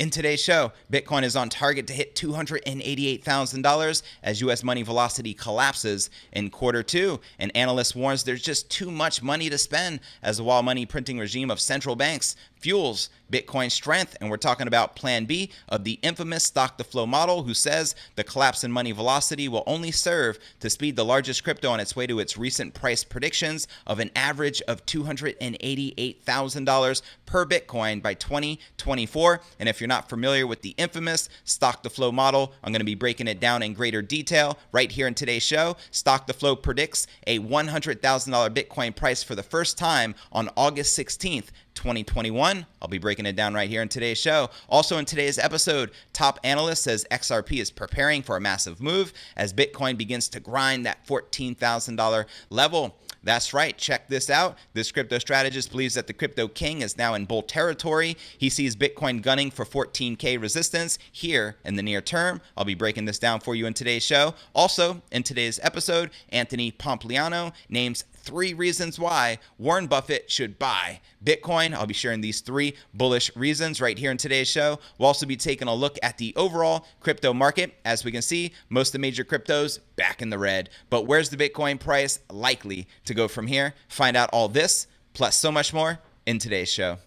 In today's show, Bitcoin is on target to hit $288,000 as U.S. money velocity collapses in Q2, and analyst warns there's just too much money to spend as the wall money printing regime of central banks fuels Bitcoin strength. And we're talking about Plan B of the infamous stock-to-flow model, who says the collapse in money velocity will only serve to speed the largest crypto on its way to its recent price predictions of an average of $288,000 per Bitcoin by 2024. And if you're not familiar with the infamous stock-to-flow model, I'm going to be breaking it down in greater detail right here in today's show. Stock-to-flow predicts a $100,000 Bitcoin price for the first time on August 16th, 2021. I'll be breaking it down right here in today's show. Also in today's episode, top analyst says XRP is preparing for a massive move as Bitcoin begins to grind that $14,000 level. That's right. Check this out. This crypto strategist believes that the crypto king is now in bull territory. He sees Bitcoin gunning for 14K resistance here in the near term. I'll be breaking this down for you in today's show. Also, in today's episode, Anthony Pompliano names 3 reasons why Warren Buffett should buy Bitcoin. I'll be sharing these 3 bullish reasons right here in today's show. We'll also be taking a look at the overall crypto market. As we can see, most of the major cryptos back in the red. But where's the Bitcoin price likely to go from here? Find out all this, plus so much more in today's show.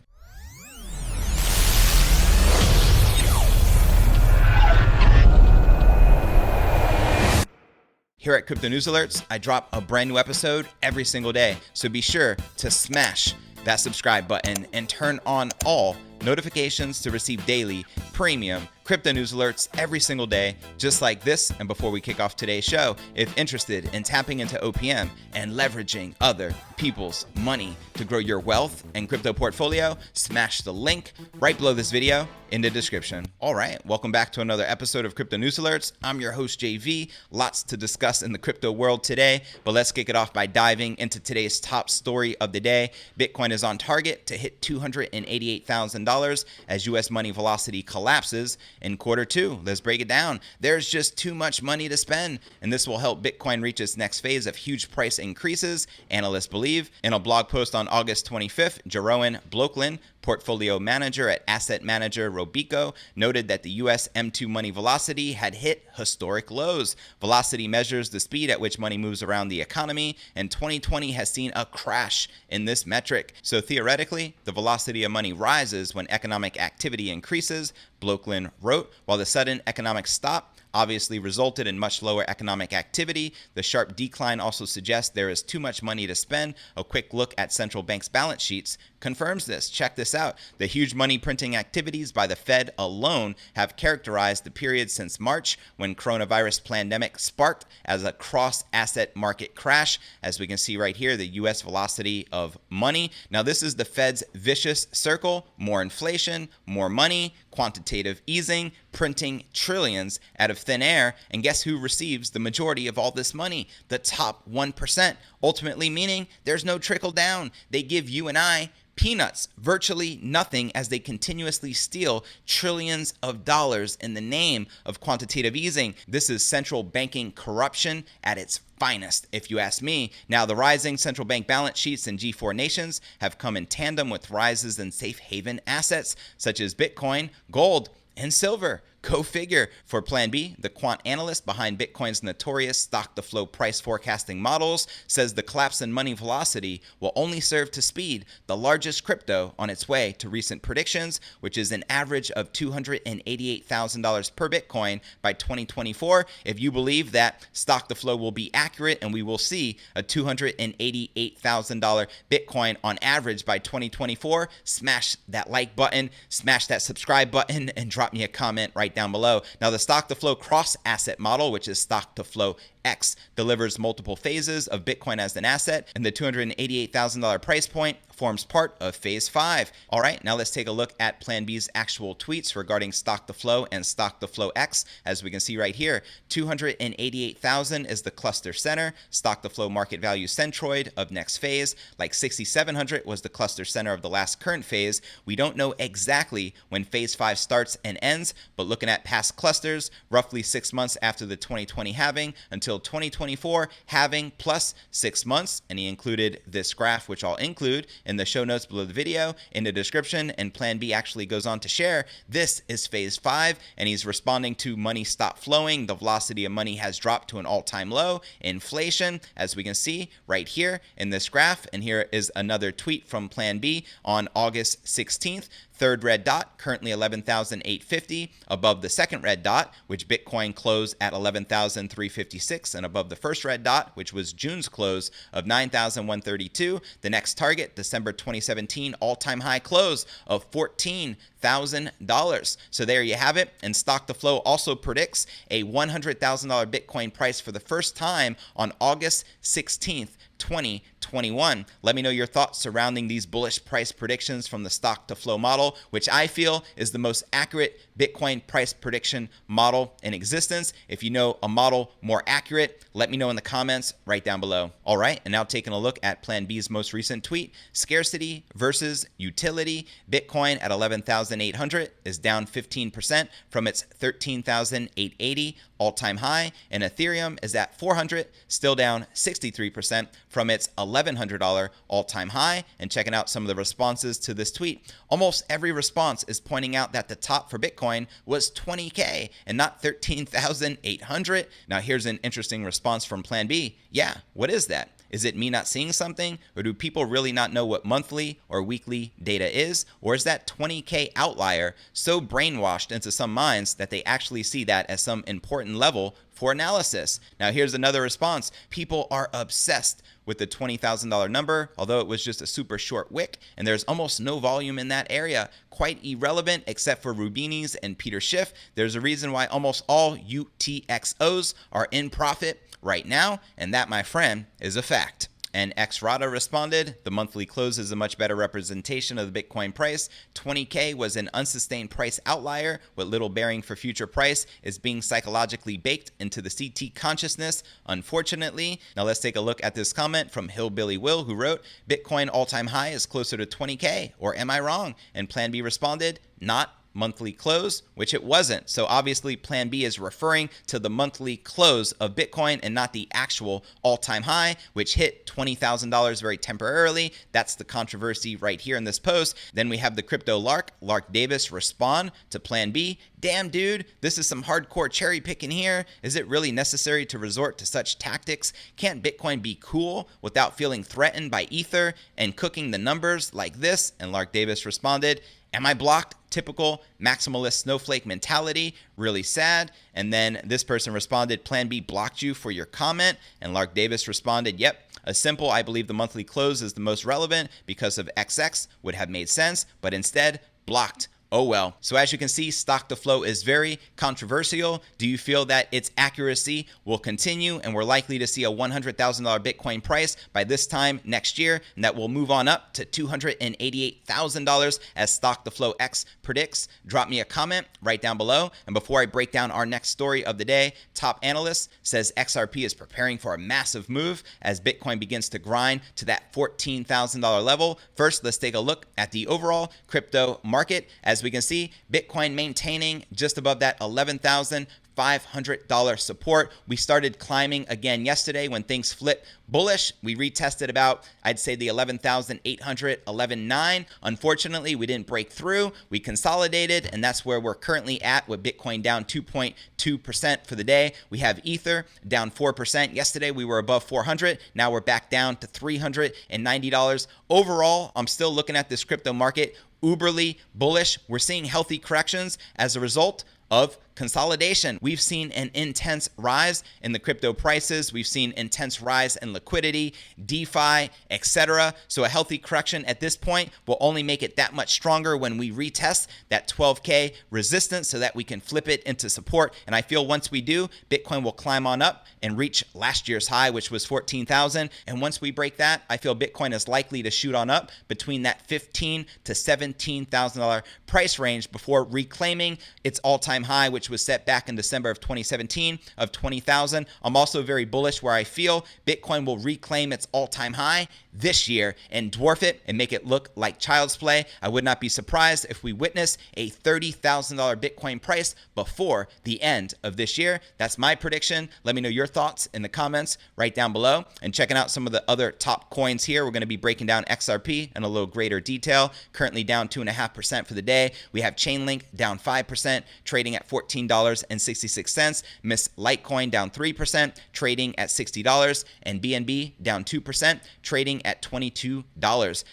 Here at Crypto News Alerts, I drop a brand new episode every single day. So be sure to smash that subscribe button and turn on all notifications to receive daily premium crypto news alerts every single day, just like this. And before we kick off today's show, if interested in tapping into OPM and leveraging other people's money to grow your wealth and crypto portfolio, smash the link right below this video in the description. All right, welcome back to another episode of Crypto News Alerts. I'm your host, JV. Lots to discuss in the crypto world today, but let's kick it off by diving into today's top story of the day. Bitcoin is on target to hit $288,000 as U.S. money velocity collapses in Q2. Let's break it down. There's just too much money to spend, and this will help Bitcoin reach its next phase of huge price increases, analysts believe. In a blog post on August 25th, Jeroen Blokland, portfolio manager at asset manager Robeco, noted that the U.S. M2 money velocity had hit historic lows. Velocity measures the speed at which money moves around the economy, and 2020 has seen a crash in this metric. So theoretically, the velocity of money rises when economic activity increases, Blokland wrote, while the sudden economic stop obviously resulted in much lower economic activity. The sharp decline also suggests there is too much money to spend. A quick look at central banks' balance sheets confirms this. Check this out. The huge money printing activities by the Fed alone have characterized the period since March, when coronavirus pandemic sparked as a cross-asset market crash. As we can see right here, the U.S. velocity of money. Now, this is the Fed's vicious circle: more inflation, more money, quantitative easing, printing trillions out of thin air. And guess who receives the majority of all this money? The top 1%, ultimately meaning there's no trickle down. They give you and I peanuts, virtually nothing, as they continuously steal trillions of dollars in the name of quantitative easing. This is central banking corruption at its finest, if you ask me. Now, the rising central bank balance sheets in G4 nations have come in tandem with rises in safe haven assets such as Bitcoin, gold, and silver. Go figure. For Plan B, the quant analyst behind Bitcoin's notorious stock-to-flow price forecasting models, says the collapse in money velocity will only serve to speed the largest crypto on its way to recent predictions, which is an average of $288,000 per Bitcoin by 2024. If you believe that stock-to-flow will be accurate and we will see a $288,000 Bitcoin on average by 2024, smash that like button, smash that subscribe button, and drop me a comment right down below. Now, the stock-to-flow cross-asset model, which is stock-to-flow X, delivers multiple phases of Bitcoin as an asset, and the $288,000 price point forms part of phase 5. All right, now let's take a look at Plan B's actual tweets regarding stock-to-flow and stock-to-flow X. As we can see right here, 288,000 is the cluster center, stock-to-flow market value centroid of next phase. Like 6,700 was the cluster center of the last current phase. We don't know exactly when phase 5 starts and ends, but looking at past clusters, roughly 6 months after the 2020 halving until until 2024, halving plus 6 months. And he included this graph, which I'll include in the show notes below the video, in the description. And PlanB actually goes on to share this is phase 5, and he's responding to money stop flowing. The velocity of money has dropped to an all-time low. Inflation, as we can see right here in this graph. And here is another tweet from PlanB on August 16th. Third red dot, currently 11,850, above the second red dot, which Bitcoin closed at 11,356, and above the first red dot, which was June's close of 9,132. The next target, December 2017, all-time high close of $14,000. So there you have it. And Stock to Flow also predicts a $100,000 Bitcoin price for the first time on August 16th, 2021. Let me know your thoughts surrounding these bullish price predictions from the Stock to Flow model, which I feel is the most accurate Bitcoin price prediction model in existence. If you know a model more accurate, let me know in the comments right down below. All right, and now taking a look at PlanB's most recent tweet, scarcity versus utility. Bitcoin at 11,800 is down 15% from its 13,880 all-time high, and Ethereum is at 400, still down 63% from its $1,100 all-time high. And checking out some of the responses to this tweet, almost every response is pointing out that the top for Bitcoin was 20K and not 13,800. Now here's an interesting response from PlanB. Yeah, what is that? Is it me not seeing something, or do people really not know what monthly or weekly data is? Or is that 20K outlier so brainwashed into some minds that they actually see that as some important level for analysis? Now here's another response. People are obsessed with the $20,000 number, although it was just a super short wick, and there's almost no volume in that area. Quite irrelevant except for Rubini's and Peter Schiff. There's a reason why almost all UTXOs are in profit right now, and that, my friend, is a fact. And XRata responded, the monthly close is a much better representation of the Bitcoin price. 20K was an unsustained price outlier with little bearing for future price, is being psychologically baked into the CT consciousness, unfortunately. Now let's take a look at this comment from Hillbilly Will, who wrote, Bitcoin all-time high is closer to 20K, or am I wrong? And PlanB responded, not monthly close, which it wasn't. So obviously PlanB is referring to the monthly close of Bitcoin and not the actual all-time high, which hit $20,000 very temporarily. That's the controversy right here in this post. Then we have the crypto Lark Davis, respond to PlanB. Damn, dude, this is some hardcore cherry picking here. Is it really necessary to resort to such tactics? Can't Bitcoin be cool without feeling threatened by Ether and cooking the numbers like this? And Lark Davis responded, am I blocked? Typical maximalist snowflake mentality, really sad. And then this person responded, PlanB blocked you for your comment. And Lark Davis responded, yep, a simple, I believe the monthly close is the most relevant because of XX would have made sense, but instead blocked. Oh well. So as you can see, Stock to Flow is very controversial. Do you feel that its accuracy will continue and we're likely to see a $100,000 Bitcoin price by this time next year, and that will move on up to $288,000 as Stock to Flow X predicts? Drop me a comment right down below. And before I break down our next story of the day, top analyst says XRP is preparing for a massive move as Bitcoin begins to grind to that $14,000 level. First, let's take a look at the overall crypto market. As we can see, Bitcoin maintaining just above that $11,500 support. We started climbing again yesterday when things flipped bullish. We retested about, I'd say, the 11,800, 11.9. Unfortunately, we didn't break through. We consolidated, and that's where we're currently at, with Bitcoin down 2.2% for the day. We have Ether down 4%. Yesterday, we were above 400. Now we're back down to $390. Overall, I'm still looking at this crypto market uberly bullish. We're seeing healthy corrections as a result of consolidation. We've seen an intense rise in the crypto prices. We've seen intense rise in liquidity, DeFi, etc. So a healthy correction at this point will only make it that much stronger when we retest that 12K resistance so that we can flip it into support. And I feel once we do, Bitcoin will climb on up and reach last year's high, which was 14,000. And once we break that, I feel Bitcoin is likely to shoot on up between that $15,000 to $17,000 price range before reclaiming its all-time high, which which was set back in December of 2017 of 20,000. I'm also very bullish where I feel Bitcoin will reclaim its all-time high this year and dwarf it and make it look like child's play. I would not be surprised if we witness a $30,000 Bitcoin price before the end of this year. That's my prediction. Let me know your thoughts in the comments right down below. And checking out some of the other top coins here, we're going to be breaking down XRP in a little greater detail. Currently down 2.5% for the day. We have Chainlink down 5%, trading at $14.66. Miss Litecoin down 3%, trading at $60. And BNB down 2%, trading at $22.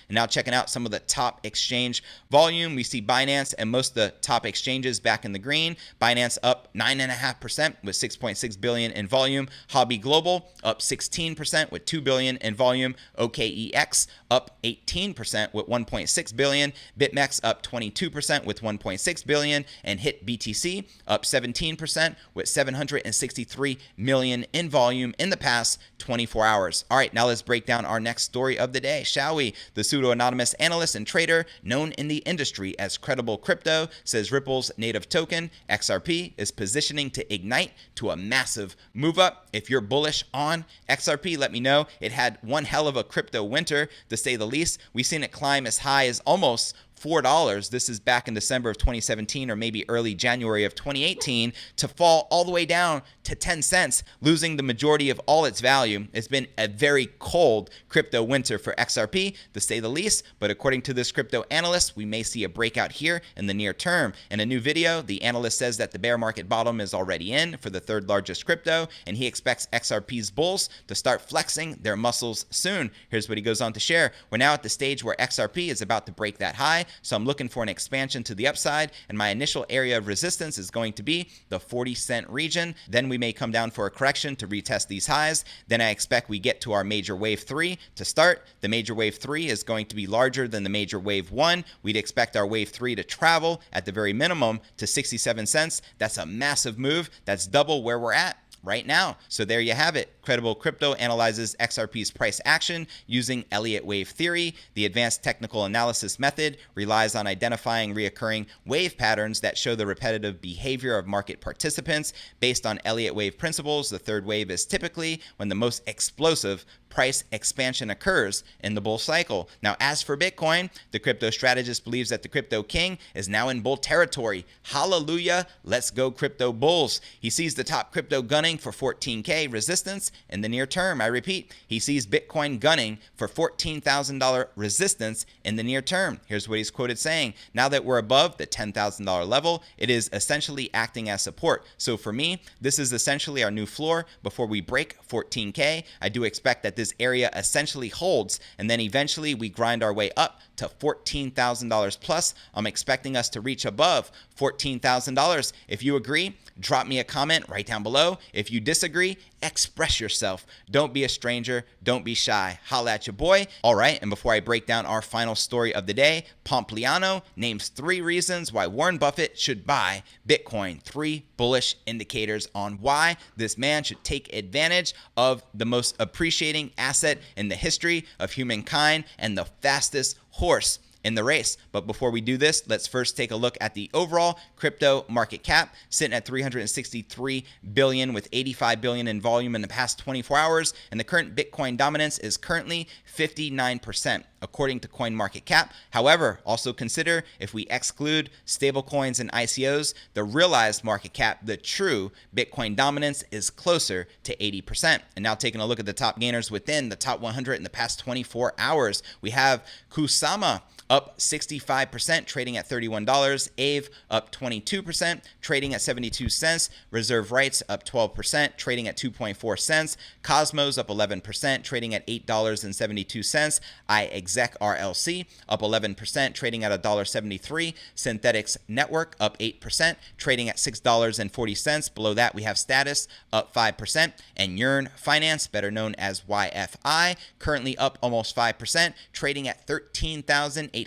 And now checking out some of the top exchange volume, we see Binance and most of the top exchanges back in the green. Binance up 9.5% with 6.6 billion in volume. Hobby Global up 16% with 2 billion in volume. OKEX up 18% with 1.6 billion. BitMEX up 22% with 1.6 billion, and HIT BTC up 17% with 763 million in volume in the past 24 hours. All right, now let's break down our next story of the day, shall we? The pseudo-anonymous analyst and trader known in the industry as Credible Crypto says Ripple's native token, XRP, is positioning to ignite to a massive move up. If you're bullish on XRP, let me know. It had one hell of a crypto winter, to say the least. We've seen it climb as high as almost $4. This is back in December of 2017 or maybe early January of 2018, to fall all the way down to 10 cents, losing the majority of all its value. It's been a very cold crypto winter for XRP, to say the least, but according to this crypto analyst, we may see a breakout here in the near term. In a new video, the analyst says that the bear market bottom is already in for the third largest crypto, and he expects XRP's bulls to start flexing their muscles soon. Here's what he goes on to share. We're now at the stage where XRP is about to break that high, so I'm looking for an expansion to the upside, and my initial area of resistance is going to be the 40-cent region. Then we may come down for a correction to retest these highs. Then I expect we get to our major wave 3 to start. The major wave 3 is going to be larger than the major wave 1. We'd expect our wave 3 to travel at the very minimum to 67 cents. That's a massive move. That's double where we're at right now. So there you have it. Credible Crypto analyzes XRP's price action using Elliott wave theory. The advanced technical analysis method relies on identifying reoccurring wave patterns that show the repetitive behavior of market participants. Based on Elliott wave principles, the third wave is typically when the most explosive price expansion occurs in the bull cycle. Now, as for Bitcoin, the crypto strategist believes that the crypto king is now in bull territory. Hallelujah. Let's go crypto bulls. He sees the top crypto gunning for 14K resistance in the near term. I repeat, he sees Bitcoin gunning for $14,000 resistance in the near term. Here's what he's quoted saying: now that we're above the $10,000 level, it is essentially acting as support. So for me, this is essentially our new floor before we break 14K. I do expect that this area essentially holds, and then eventually we grind our way up to $14,000 plus. I'm expecting us to reach above $14,000. If you agree, drop me a comment right down below. If you disagree, express yourself. Don't be a stranger. Don't be shy. Holla at your boy. All right, and before I break down our final story of the day, Pompliano names 3 reasons why Warren Buffett should buy Bitcoin. 3 bullish indicators on why this man should take advantage of the most appreciating asset in the history of humankind and the fastest horse in the race. But before we do this, let's first take a look at the overall crypto market cap, sitting at 363 billion with 85 billion in volume in the past 24 hours, and the current Bitcoin dominance is currently 59% according to CoinMarketCap. However, also consider if we exclude stablecoins and ICOs, the realized market cap, the true Bitcoin dominance, is closer to 80%. And now taking a look at the top gainers within the top 100 in the past 24 hours, we have Kusama up 65%, trading at $31. AVE up 22%, trading at 72 cents. Reserve Rights up 12%, trading at 2.4 cents. Cosmos up 11%, trading at $8.72. iExec RLC up 11%, trading at $1.73. Synthetics Network up 8%, trading at $6.40. Below that, we have Status up 5%, and Yearn Finance, better known as YFI, currently up almost 5%, trading at $13,800.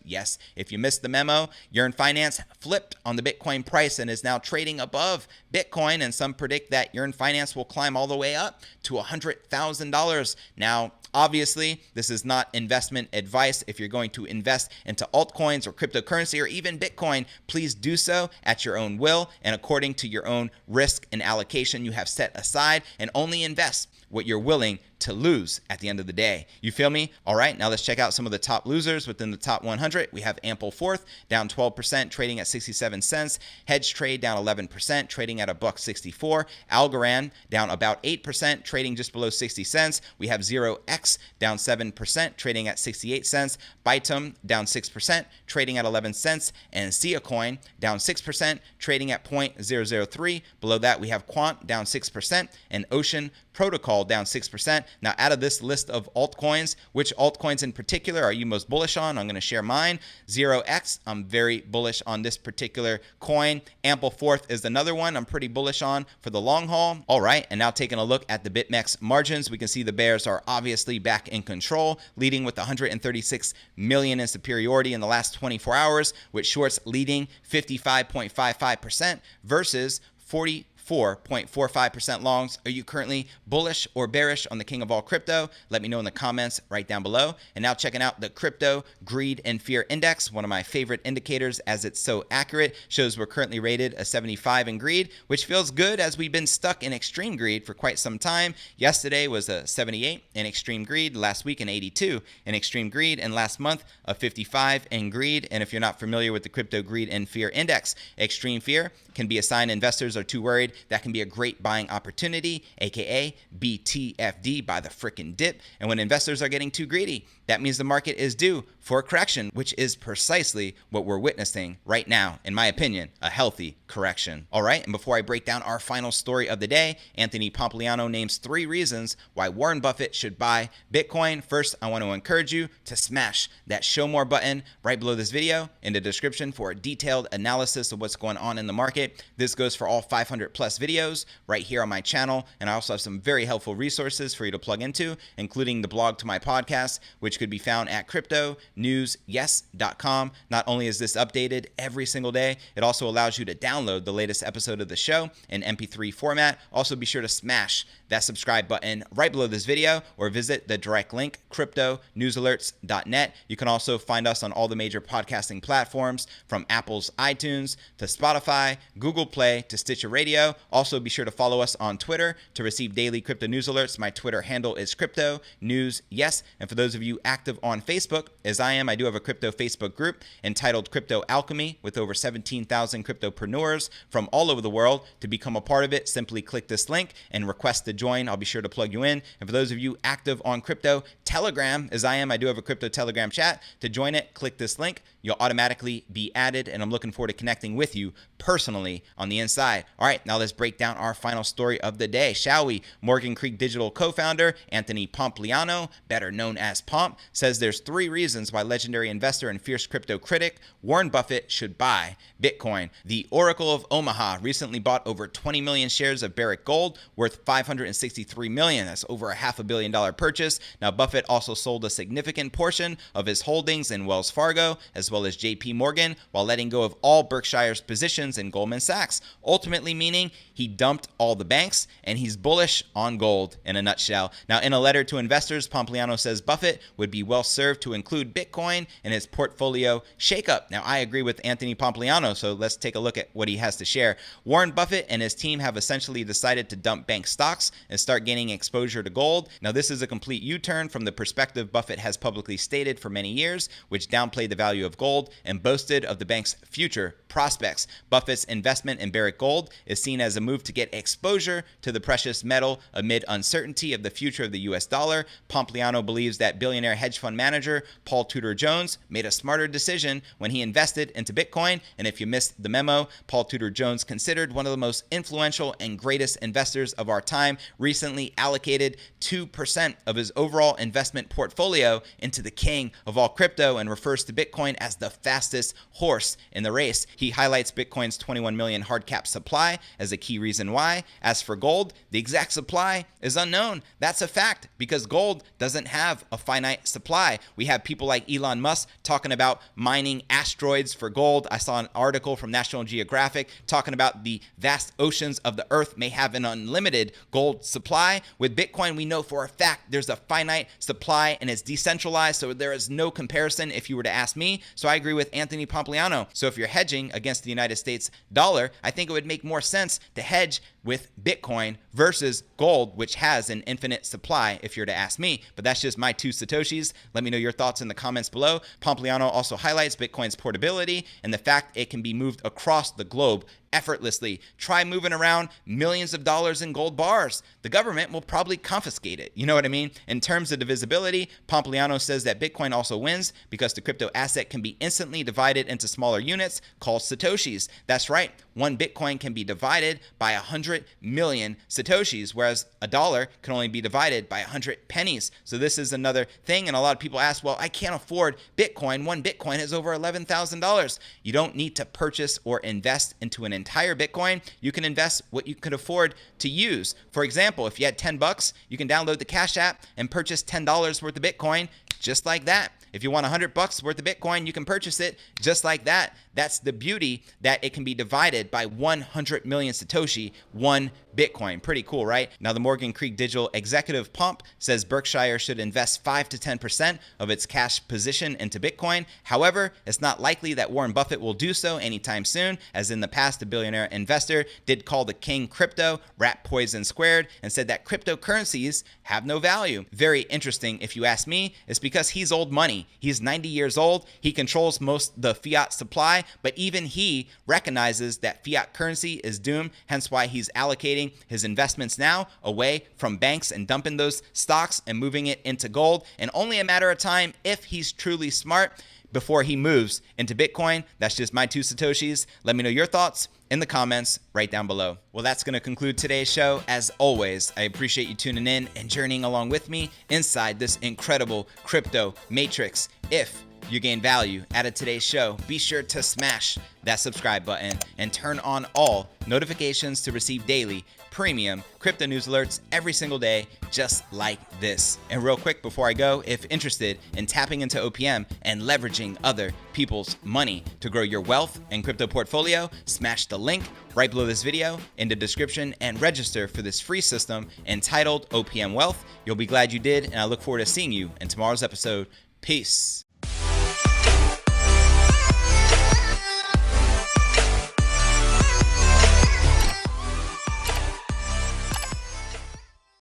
Yes, if you missed the memo, Yearn Finance flipped on the Bitcoin price and is now trading above Bitcoin, and some predict that Yearn Finance will climb all the way up to $100,000. Now, Obviously, this is not investment advice. If you're going to invest into altcoins or cryptocurrency or even Bitcoin, please do so at your own will and according to your own risk and allocation you have set aside, and only invest what you're willing to lose at the end of the day. You feel me? All right, now let's check out some of the top losers within the top 100. We have Ample Fourth, down 12%, trading at 67 cents. Hedge Trade down 11%, trading at $1.64. Algorand down about 8%, trading just below 60 cents. We have 0x down 7%, trading at 68 cents. Bytum down 6%, trading at 11 cents. And Coin down 6%, trading at 0.003. Below that, we have Quant down 6% and Ocean Protocol down 6%. Now, out of this list of altcoins, which altcoins in particular are you most bullish on? I'm going to share mine. 0x, I'm very bullish on this particular coin. Ample Fourth is another one I'm pretty bullish on for the long haul. All right, and now taking a look at the BitMEX margins, we can see the bears are obviously back in control, leading with 136 million in superiority in the last 24 hours, with shorts leading 55.55% versus 44.45% longs. Are you currently bullish or bearish on the king of all crypto? Let me know in the comments right down below. And now checking out the Crypto Greed and Fear Index, one of my favorite indicators as it's so accurate, shows we're currently rated a 75 in greed, which feels good as we've been stuck in extreme greed for quite some time. Yesterday was a 78 in extreme greed, last week an 82 in extreme greed, and last month a 55 in greed. And if you're not familiar with the Crypto Greed and Fear Index, extreme fear can be a sign investors are too worried. That can be a great buying opportunity, aka BTFD, by the frickin' dip. And when investors are getting too greedy, that means the market is due for a correction, which is precisely what we're witnessing right now. In my opinion, a healthy correction. All right, and before I break down our final story of the day, Anthony Pompliano names 3 reasons why Warren Buffett should buy Bitcoin. First, I want to encourage you to smash that show more button right below this video in the description for a detailed analysis of what's going on in the market. This goes for all 500 plus videos right here on my channel, and I also have some very helpful resources for you to plug into, including the blog to my podcast, which could be found at cryptonewsyes.com. Not only is this updated every single day, it also allows you to download the latest episode of the show in MP3 format. Also, be sure to smash that subscribe button right below this video or visit the direct link, cryptonewsalerts.net. You can also find us on all the major podcasting platforms, from Apple's iTunes to Spotify, Google Play to Stitcher Radio. Also, be sure to follow us on Twitter to receive daily crypto news alerts. My Twitter handle is cryptonewsyes. And for those of you active on Facebook, as I am, I do have a crypto Facebook group entitled Crypto Alchemy with over 17,000 cryptopreneurs from all over the world. To become a part of it, simply click this link and request to join. I'll be sure to plug you in. And for those of you active on crypto Telegram, as I am, I do have a crypto Telegram chat. To join it, click this link. You'll automatically be added, and I'm looking forward to connecting with you personally on the inside. All right, now let's break down our final story of the day, shall we? Morgan Creek Digital co-founder Anthony Pompliano, better known as Pomp, says there's 3 reasons why legendary investor and fierce crypto critic Warren Buffett should buy Bitcoin. The Oracle of Omaha recently bought over 20 million shares of Barrick Gold worth $563 million. That's over a $500 million purchase. Now, Buffett also sold a significant portion of his holdings in Wells Fargo as well as JP Morgan, while letting go of all Berkshire's positions in Goldman Sachs, ultimately meaning he dumped all the banks, and he's bullish on gold in a nutshell. Now, in a letter to investors, Pompliano says Buffett would be well served to include Bitcoin in his portfolio shakeup. Now, I agree with Anthony Pompliano, so let's take a look at what he has to share. Warren Buffett and his team have essentially decided to dump bank stocks and start gaining exposure to gold. Now, this is a complete U-turn from the perspective Buffett has publicly stated for many years, which downplayed the value of gold and boasted of the bank's future prospects. Buffett's investment in Barrick Gold is seen as a move to get exposure to the precious metal amid uncertainty of the future of the US dollar. Pompliano believes that billionaire hedge fund manager Paul Tudor Jones made a smarter decision when he invested into Bitcoin. And if you missed the memo, Paul Tudor Jones, considered one of the most influential and greatest investors of our time, recently allocated 2% of his overall investment portfolio into the king of all crypto and refers to Bitcoin as the fastest horse in the race. He highlights Bitcoin's 21 million hard cap supply as a key reason why. As for gold, the exact supply is unknown. That's a fact because gold doesn't have a finite supply. We have people like Elon Musk talking about mining asteroids for gold. I saw an article from National Geographic talking about the vast oceans of the earth may have an unlimited gold supply. With Bitcoin, we know for a fact there's a finite supply and it's decentralized, so there is no comparison if you were to ask me. So I agree with Anthony Pompliano. So if you're hedging against the United States dollar, I think it would make more sense to hedge with Bitcoin versus gold, which has an infinite supply, if you're to ask me. But that's just my 2 Satoshis. Let me know your thoughts in the comments below. Pompliano also highlights Bitcoin's portability and the fact it can be moved across the globe effortlessly. Try moving around millions of dollars in gold bars. The government will probably confiscate it. You know what I mean? In terms of divisibility, Pompliano says that Bitcoin also wins because the crypto asset can be instantly divided into smaller units called Satoshis. That's right. 1 Bitcoin can be divided by 100 million Satoshis, whereas a dollar can only be divided by 100 pennies. So this is another thing. And a lot of people ask, well, I can't afford Bitcoin. 1 Bitcoin is over $11,000. You don't need to purchase or invest into an entire Bitcoin. You can invest what you could afford to use. For example, if you had 10 bucks, you can download the Cash App and purchase $10 worth of Bitcoin just like that. If you want 100 bucks worth of Bitcoin, you can purchase it just like that. That's the beauty, that it can be divided by 100 million Satoshi, 1 Bitcoin. Pretty cool, right? Now, the Morgan Creek Digital executive Pomp says Berkshire should invest 5 to 10% of its cash position into Bitcoin. However, it's not likely that Warren Buffett will do so anytime soon, as in the past, the billionaire investor did call the king crypto rat poison squared and said that cryptocurrencies have no value. Very interesting, if you ask me. It's because he's old money. He's 90 years old. He controls most the fiat supply, but even he recognizes that fiat currency is doomed, hence why he's allocating his investments now away from banks and dumping those stocks and moving it into gold. And only a matter of time, if he's truly smart, before he moves into Bitcoin. That's just my 2 Satoshis. Let me know your thoughts in the comments right down below. Well, that's going to conclude today's show. As always, I appreciate you tuning in and journeying along with me inside this incredible crypto matrix. If you gain value out of today's show, be sure to smash that subscribe button and turn on all notifications to receive daily premium crypto news alerts every single day, just like this. And real quick before I go, if interested in tapping into OPM and leveraging other people's money to grow your wealth and crypto portfolio, smash the link right below this video in the description and register for this free system entitled OPM Wealth. You'll be glad you did, and I look forward to seeing you in tomorrow's episode. Peace.